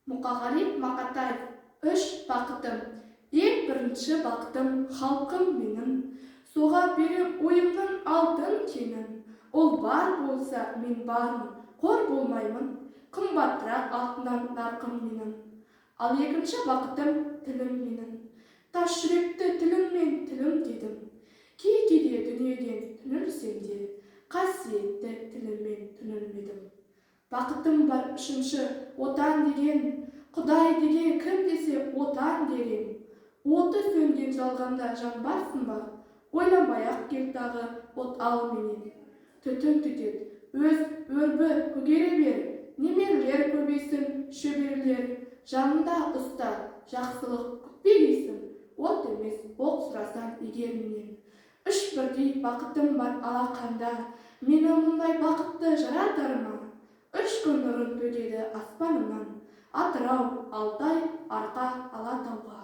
Мұқағали Мақатаев. Үш бақытым. Ең бірінші бақытым халқым менің. Соға берем ойымның алтын кенін. Ол бар болса мен бармын, қор болмаймын. Қымбатырақ алтыннан нарқым менің. Ал екінші бақытым тілім менің. Тас жүректі тіліммен тілім дедім. Кейде дүниеден түңілсем де, қасиетті тіліммен түңілмедім. Бақытым бар үшінші отан деген, Құдай деген кім десе отан дерем. Оты сөнген жалғанда жанбарсың ба? Ойланбай-ақ кел тағы от ал менен. Түтін түтет, өз өрбі көгере бер, немерелер көбейсін шөберелер. Жанында ұста, жақсылық күтпегейсің, от емес оқ сұрасан егер менен. Үш бірдей бақытым бар алақанда, мені мұндай бақытты жаратар ма? Үш күн нұрын төгеді аспанымнан, Атырау, Алтай, Арқа, Алатауға.